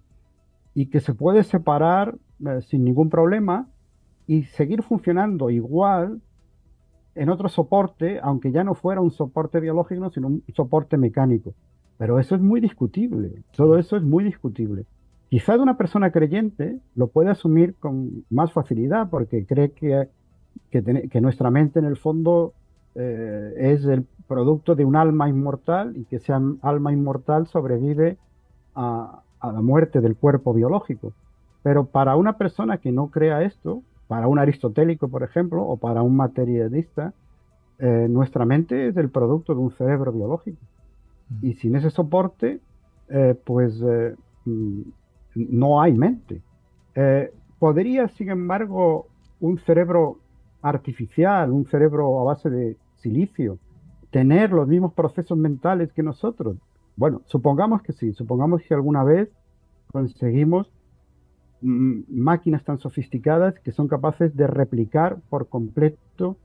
y que se puede separar sin ningún problema y seguir funcionando igual en otro soporte, aunque ya no fuera un soporte biológico, sino un soporte mecánico. Pero eso es muy discutible, todo eso es muy discutible. Quizás una persona creyente lo puede asumir con más facilidad porque cree que nuestra mente en el fondo es el producto de un alma inmortal y que esa alma inmortal sobrevive a la muerte del cuerpo biológico. Pero para una persona que no crea esto, para un aristotélico, por ejemplo, o para un materialista, nuestra mente es el producto de un cerebro biológico. Y sin ese soporte, pues mm, no hay mente. ¿Podría, sin embargo, un cerebro artificial, un cerebro a base de silicio, tener los mismos procesos mentales que nosotros? Bueno, supongamos que sí, supongamos que alguna vez conseguimos máquinas tan sofisticadas que son capaces de replicar por completo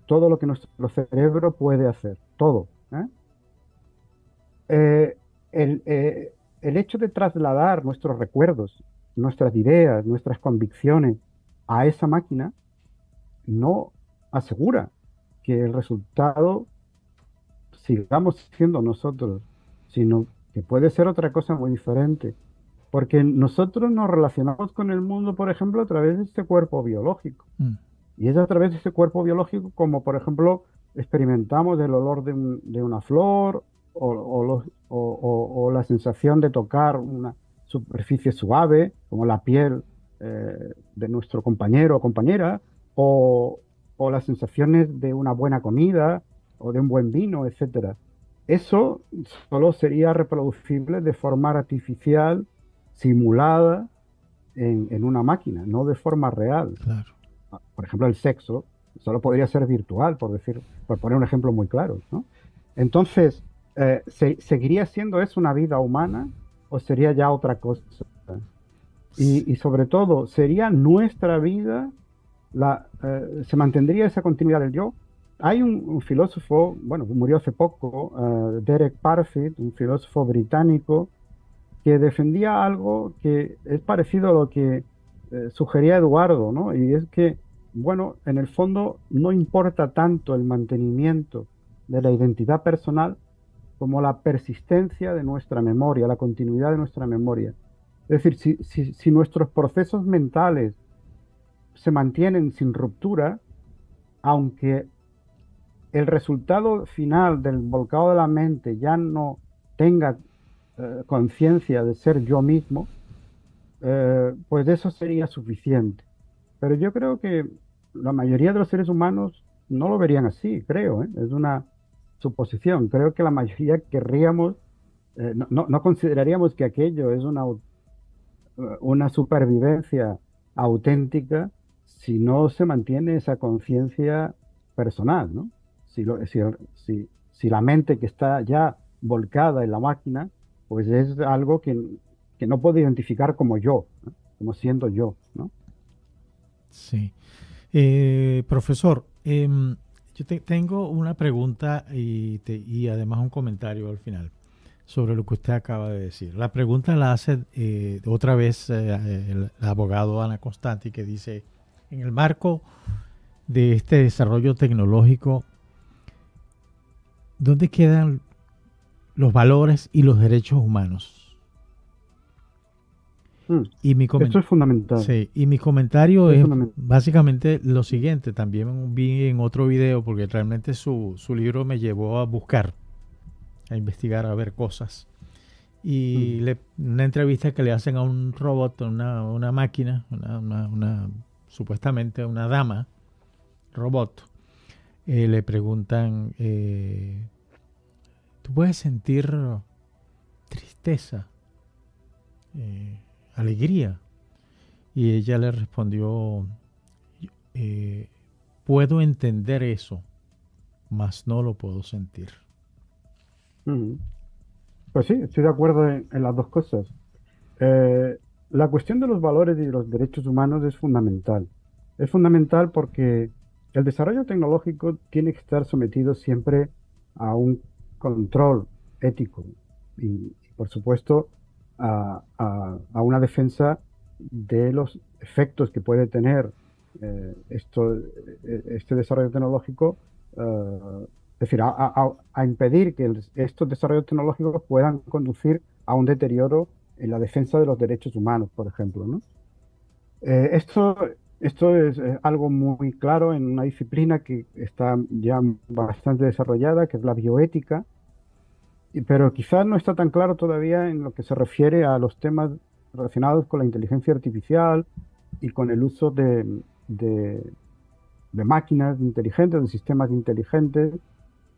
todo lo que nuestro cerebro puede hacer, todo. Eh, el, eh, el hecho de trasladar nuestros recuerdos, nuestras ideas, nuestras convicciones a esa máquina no asegura que el resultado sigamos siendo nosotros, sino que puede ser otra cosa muy diferente. Porque nosotros nos relacionamos con el mundo, por ejemplo, a través de este cuerpo biológico. Mm. Y es a través de ese cuerpo biológico como, por ejemplo, experimentamos el olor de una flor o la sensación de tocar una superficie suave, como la piel de nuestro compañero o compañera, o, o las sensaciones de una buena comida o de un buen vino, etcétera. Eso solo sería reproducible de forma artificial, simulada en una máquina, no de forma real. Claro. Por ejemplo, el sexo solo podría ser virtual, por decir, por poner un ejemplo muy claro, ¿no? Entonces, ¿seguiría siendo eso una vida humana o sería ya otra cosa? Y sobre todo, ¿sería nuestra vida, se mantendría esa continuidad del yo? Hay un filósofo, bueno, murió hace poco, Derek Parfit, un filósofo británico, que defendía algo que es parecido a lo que sugería Eduardo, ¿no? Y es que, bueno, en el fondo no importa tanto el mantenimiento de la identidad personal como la persistencia de nuestra memoria, la continuidad de nuestra memoria. Es decir, si nuestros procesos mentales se mantienen sin ruptura, aunque el resultado final del volcado de la mente ya no tenga conciencia de ser yo mismo, pues eso sería suficiente. Pero yo creo que la mayoría de los seres humanos no lo verían así, creo, ¿eh? Es una suposición. Creo que la mayoría querríamos, no consideraríamos que aquello es una supervivencia auténtica si no se mantiene esa conciencia personal, ¿no? Si la mente que está ya volcada en la máquina, pues es algo que no puedo identificar como yo, ¿no? Como siendo yo, ¿no? Sí. Profesor, yo tengo una pregunta y además un comentario al final sobre lo que usted acaba de decir. La pregunta la hace otra vez el abogado Ana Constanti, que dice, en el marco de este desarrollo tecnológico, ¿dónde quedan los valores y los derechos humanos? Y Esto es fundamental. Sí, y mi comentario Es es fundamental. básicamente lo siguiente. También vi en otro video, porque realmente su libro me llevó a buscar, a investigar, a ver cosas. Y una entrevista que le hacen a un robot, una máquina, supuestamente una dama robot, le preguntan, ¿tú puedes sentir tristeza, alegría? Y ella le respondió, puedo entender eso, mas no lo puedo sentir. Pues sí, estoy de acuerdo en las dos cosas. La cuestión de los valores y de los derechos humanos es fundamental. Es fundamental porque el desarrollo tecnológico tiene que estar sometido siempre a un control ético y, por supuesto, a una defensa de los efectos que puede tener este desarrollo tecnológico, es decir, a impedir que estos desarrollos tecnológicos puedan conducir a un deterioro en la defensa de los derechos humanos, por ejemplo, ¿no? Esto es algo muy claro en una disciplina que está ya bastante desarrollada, que es la bioética, pero quizás no está tan claro todavía en lo que se refiere a los temas relacionados con la inteligencia artificial y con el uso de máquinas inteligentes, de sistemas inteligentes,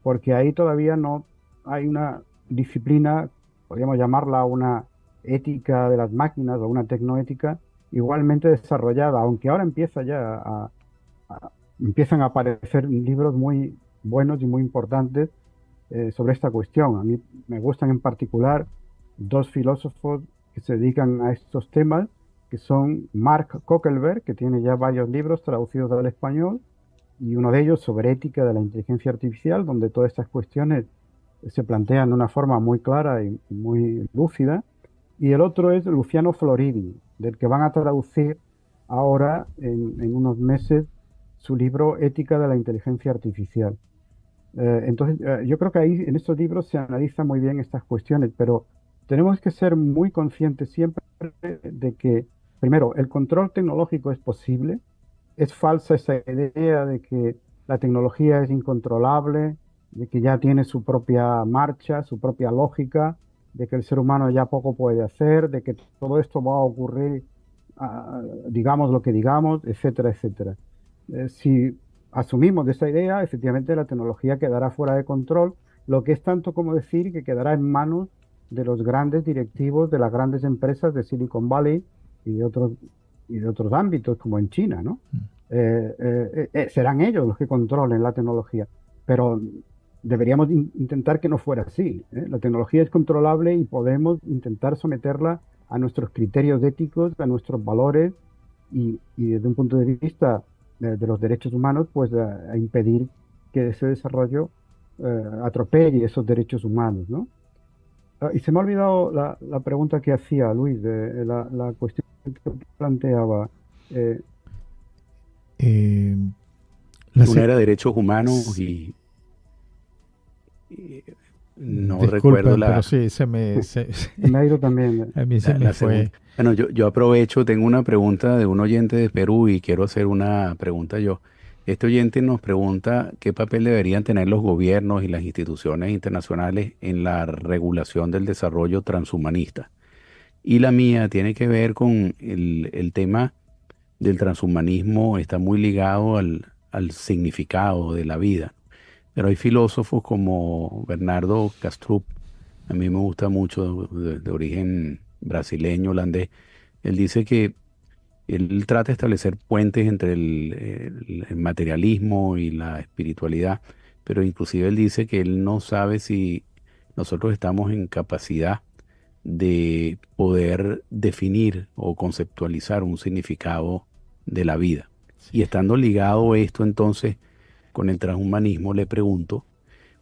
porque ahí todavía no hay una disciplina, podríamos llamarla una ética de las máquinas o una tecnoética igualmente desarrollada, aunque ahora empiezan a aparecer libros muy buenos y muy importantes sobre esta cuestión. A mí me gustan en particular dos filósofos que se dedican a estos temas, que son Mark Kokelberg, que tiene ya varios libros traducidos al español, y uno de ellos sobre ética de la inteligencia artificial, donde todas estas cuestiones se plantean de una forma muy clara y muy lúcida. Y el otro es Luciano Floridi, del que van a traducir ahora, en unos meses, su libro Ética de la inteligencia artificial. Entonces, yo creo que ahí en estos libros se analizan muy bien estas cuestiones, pero tenemos que ser muy conscientes siempre de que, primero, el control tecnológico es posible. Es falsa esa idea de que la tecnología es incontrolable, de que ya tiene su propia marcha, su propia lógica, de que el ser humano ya poco puede hacer, de que todo esto va a ocurrir, digamos lo que digamos, etcétera, etcétera. Si asumimos de esa idea, efectivamente la tecnología quedará fuera de control, lo que es tanto como decir que quedará en manos de los grandes directivos de las grandes empresas de Silicon Valley y de otros ámbitos, como en China, ¿no? Serán ellos los que controlen la tecnología, pero deberíamos intentar que no fuera así, ¿eh? La tecnología es controlable y podemos intentar someterla a nuestros criterios éticos, a nuestros valores y desde un punto de vista de los derechos humanos, pues a impedir que ese desarrollo atropelle esos derechos humanos, ¿no? Y se me ha olvidado la pregunta que hacía Luis, la cuestión que planteaba. Eh, Eh, la Una se- era derechos humanos s- y no recuerdo Disculpen, pero sí, Se me ha ido también. a mí se me la segunda. fue. Bueno, yo aprovecho, tengo una pregunta de un oyente de Perú y quiero hacer una pregunta yo. Este oyente nos pregunta qué papel deberían tener los gobiernos y las instituciones internacionales en la regulación del desarrollo transhumanista. Y la mía tiene que ver con el tema del transhumanismo, está muy ligado al significado de la vida. Pero hay filósofos como Bernardo Kastrup, a mí me gusta mucho, de origen brasileño, holandés. Él dice que él trata de establecer puentes entre el materialismo y la espiritualidad, pero inclusive él dice que él no sabe si nosotros estamos en capacidad de poder definir o conceptualizar un significado de la vida. Y estando ligado esto entonces con el transhumanismo, le pregunto,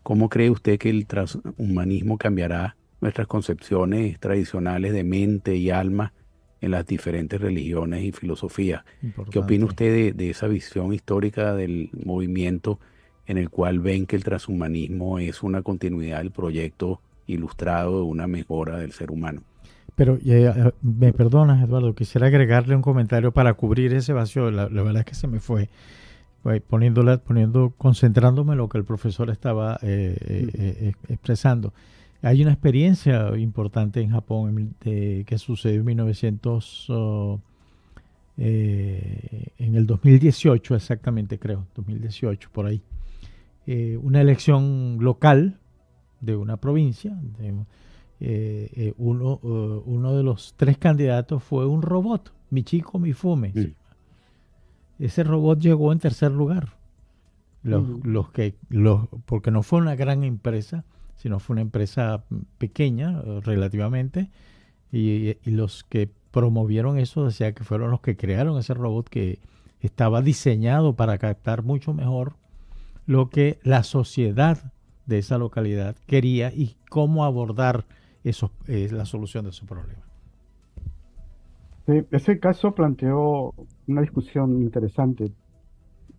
¿cómo cree usted que el transhumanismo cambiará nuestras concepciones tradicionales de mente y alma en las diferentes religiones y filosofías? ¿Qué opina Importante. usted de esa visión histórica del movimiento en el cual ven que el transhumanismo es una continuidad del proyecto ilustrado de una mejora del ser humano? Pero me perdonas, Eduardo, quisiera agregarle un comentario para cubrir ese vacío. La verdad es que se me fue. Concentrándome en lo que el profesor estaba expresando. Hay una experiencia importante en Japón que sucedió en 1900, en el 2018 exactamente, creo, 2018 por ahí. Una elección local de una provincia. Uno de los tres candidatos fue un robot, Michiko Mifume. Mm. Ese robot llegó en tercer lugar. Porque no fue una gran empresa, sino fue una empresa pequeña relativamente, y los que promovieron eso decía que fueron los que crearon ese robot que estaba diseñado para captar mucho mejor lo que la sociedad de esa localidad quería y cómo abordar la solución de su problema. Sí, ese caso planteó una discusión interesante.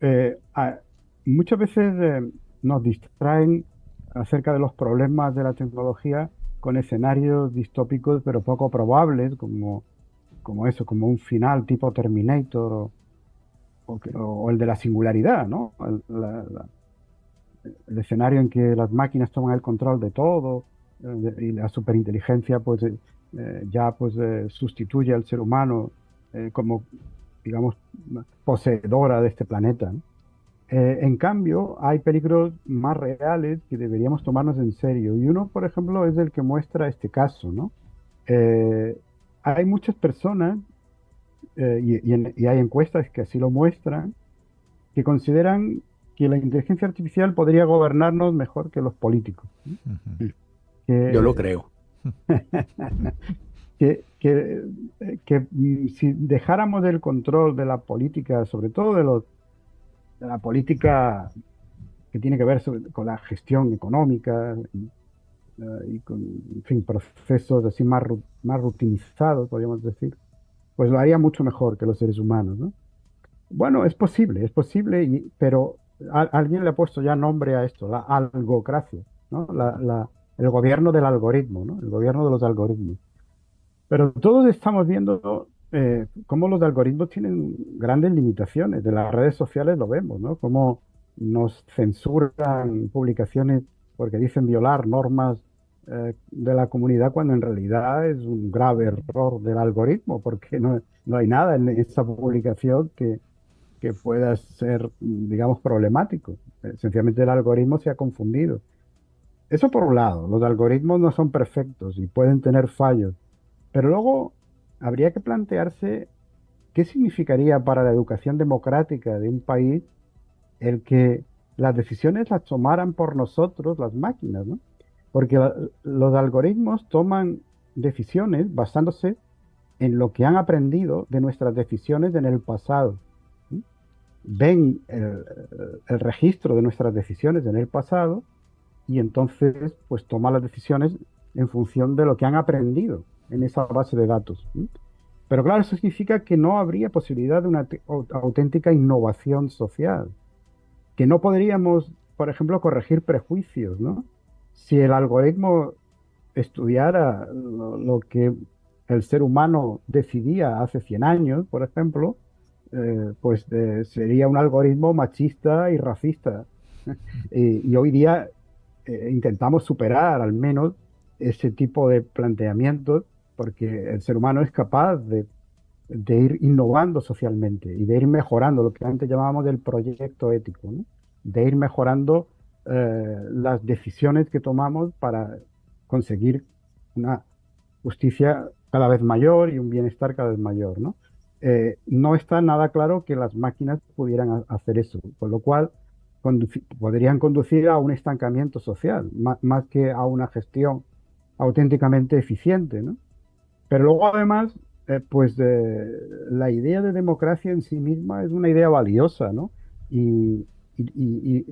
Eh, a- Muchas veces nos distraen acerca de los problemas de la tecnología con escenarios distópicos pero poco probables, como un final tipo Terminator o el de la singularidad, ¿no? El escenario en que las máquinas toman el control de todo y la superinteligencia pues ya pues sustituye al ser humano como, digamos, poseedora de este planeta, ¿no? En cambio, hay peligros más reales que deberíamos tomarnos en serio. Y uno, por ejemplo, es el que muestra este caso, ¿no? Eh, Hay muchas personas, y hay encuestas que así lo muestran, que consideran que la inteligencia artificial podría gobernarnos mejor que los políticos, ¿no? Ujú. Yo lo Que, creo. si dejáramos el control de la política, sobre todo de la política que tiene que ver con la gestión económica y con, en fin, procesos así más rutinizados, podríamos decir, pues lo haría mucho mejor que los seres humanos, ¿no? Bueno, es posible, pero alguien le ha puesto ya nombre a esto, la algocracia, ¿no? El gobierno del algoritmo, ¿no? El gobierno de los algoritmos. Pero todos estamos viendo cómo los algoritmos tienen grandes limitaciones. De las redes sociales lo vemos, ¿no? Cómo nos censuran publicaciones porque dicen violar normas de la comunidad cuando en realidad es un grave error del algoritmo, porque no hay nada en esa publicación que pueda ser, digamos, problemático. Sencillamente el algoritmo se ha confundido. Eso por un lado, los algoritmos no son perfectos y pueden tener fallos, pero luego habría que plantearse qué significaría para la educación democrática de un país el que las decisiones las tomaran por nosotros las máquinas, ¿no? Porque los algoritmos toman decisiones basándose en lo que han aprendido de nuestras decisiones en el pasado. ¿Sí? Ven el registro de nuestras decisiones en el pasado y entonces pues toman las decisiones en función de lo que han aprendido en esa base de datos. ¿Sí? Pero claro, eso significa que no habría posibilidad de una auténtica innovación social, que no podríamos, por ejemplo, corregir prejuicios, ¿no? Si el algoritmo estudiara lo que el ser humano decidía hace 100 años, por ejemplo, sería un algoritmo machista y racista. Y hoy día intentamos superar al menos ese tipo de planteamientos porque el ser humano es capaz de ir innovando socialmente y de ir mejorando lo que antes llamábamos el proyecto ético, ¿no? De ir mejorando las decisiones que tomamos para conseguir una justicia cada vez mayor y un bienestar cada vez mayor, ¿no? No está nada claro que las máquinas pudieran hacer eso, con lo cual podrían conducir a un estancamiento social, más que a una gestión auténticamente eficiente, ¿no? Pero luego además, la idea de democracia en sí misma es una idea valiosa, ¿no? Y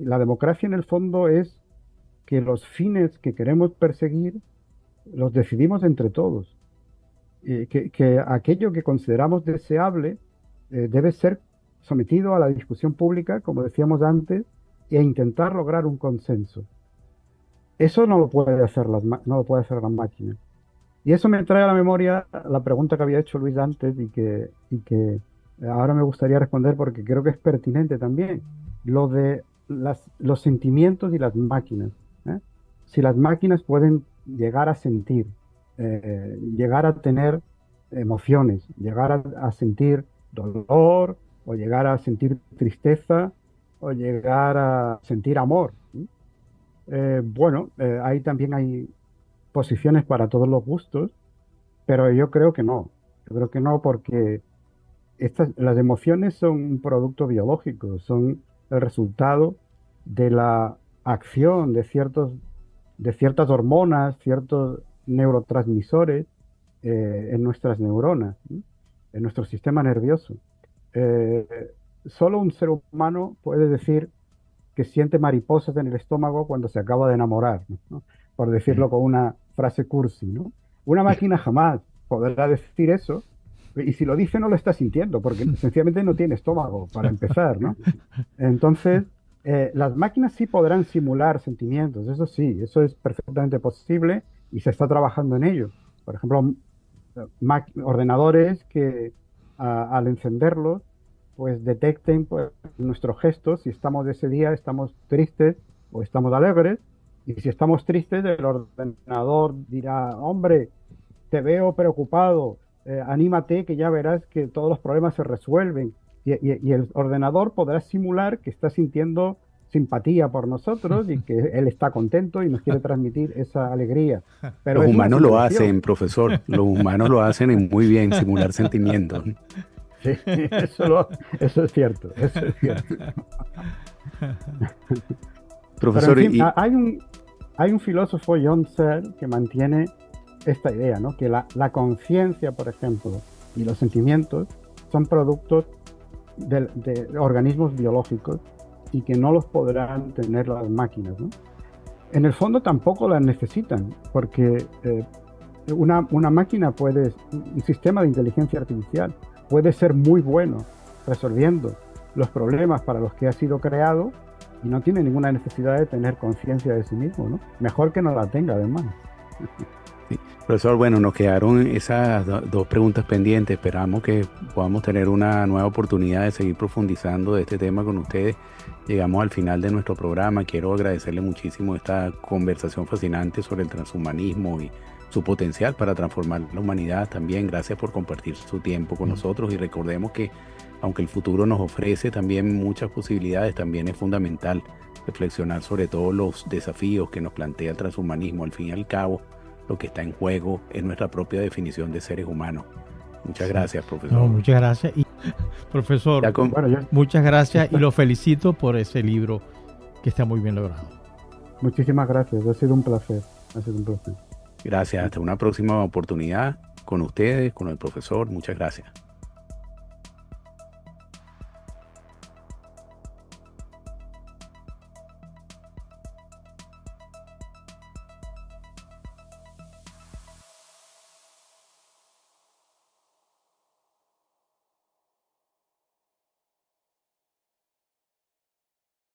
la democracia en el fondo es que los fines que queremos perseguir los decidimos entre todos. Que aquello que consideramos deseable debe ser sometido a la discusión pública, como decíamos antes, e intentar lograr un consenso. Eso no lo puede hacer no lo puede hacer la máquina. Y eso me trae a la memoria la pregunta que había hecho Luis antes y que ahora me gustaría responder porque creo que es pertinente también. Lo de los sentimientos y las máquinas. ¿Eh? Si las máquinas pueden llegar a sentir, llegar a tener emociones, llegar a sentir dolor o llegar a sentir tristeza o llegar a sentir amor. ¿Sí? Ahí también hay posiciones para todos los gustos, pero yo creo que no. Yo creo que no porque las emociones son un producto biológico, son el resultado de la acción de ciertas hormonas, ciertos neurotransmisores en nuestras neuronas, ¿sí? En nuestro sistema nervioso. Eh, Solo un ser humano puede decir que siente mariposas en el estómago cuando se acaba de enamorar, ¿no? Por decirlo con una frase cursi, ¿no? Una máquina jamás podrá decir eso, y si lo dice no lo está sintiendo, porque sencillamente no tiene estómago, para empezar, ¿no? Entonces, las máquinas sí podrán simular sentimientos, eso sí, eso es perfectamente posible y se está trabajando en ello. Por ejemplo, ordenadores que al encenderlos, pues detecten pues, nuestros gestos, si estamos ese día, estamos tristes o estamos alegres, y si estamos tristes, el ordenador dirá, hombre, te veo preocupado, anímate que ya verás que todos los problemas se resuelven y el ordenador podrá simular que está sintiendo simpatía por nosotros y que él está contento y nos quiere transmitir esa alegría. Pero Los es una humanos lo simulación. hacen, profesor. Los humanos lo hacen muy bien, simular sentimientos. Sí, eso es cierto, eso es cierto. Profesor, Pero en fin, hay un filósofo, John Searle, que mantiene esta idea, ¿no? Que la conciencia, por ejemplo, y los sentimientos son productos de organismos biológicos y que no los podrán tener las máquinas, ¿no? En el fondo tampoco las necesitan, porque una máquina un sistema de inteligencia artificial puede ser muy bueno resolviendo los problemas para los que ha sido creado y no tiene ninguna necesidad de tener conciencia de sí mismo, ¿no? Mejor que no la tenga, además. sí. Profesor, bueno, nos quedaron esas dos preguntas pendientes. Esperamos que podamos tener una nueva oportunidad de seguir profundizando de este tema con ustedes. Llegamos al final de nuestro programa. Quiero agradecerle muchísimo esta conversación fascinante sobre el transhumanismo y su potencial para transformar la humanidad también. Gracias por compartir su tiempo con nosotros y recordemos que aunque el futuro nos ofrece también muchas posibilidades, también es fundamental reflexionar sobre todos los desafíos que nos plantea el transhumanismo. Al fin y al cabo, lo que está en juego es nuestra propia definición de seres humanos. Muchas gracias, profesor. No, muchas gracias. Y, profesor, muchas gracias y lo felicito por ese libro que está muy bien logrado. Muchísimas gracias, ha sido un placer. Ha sido un placer. Gracias, hasta una próxima oportunidad con ustedes, con el profesor. Muchas gracias.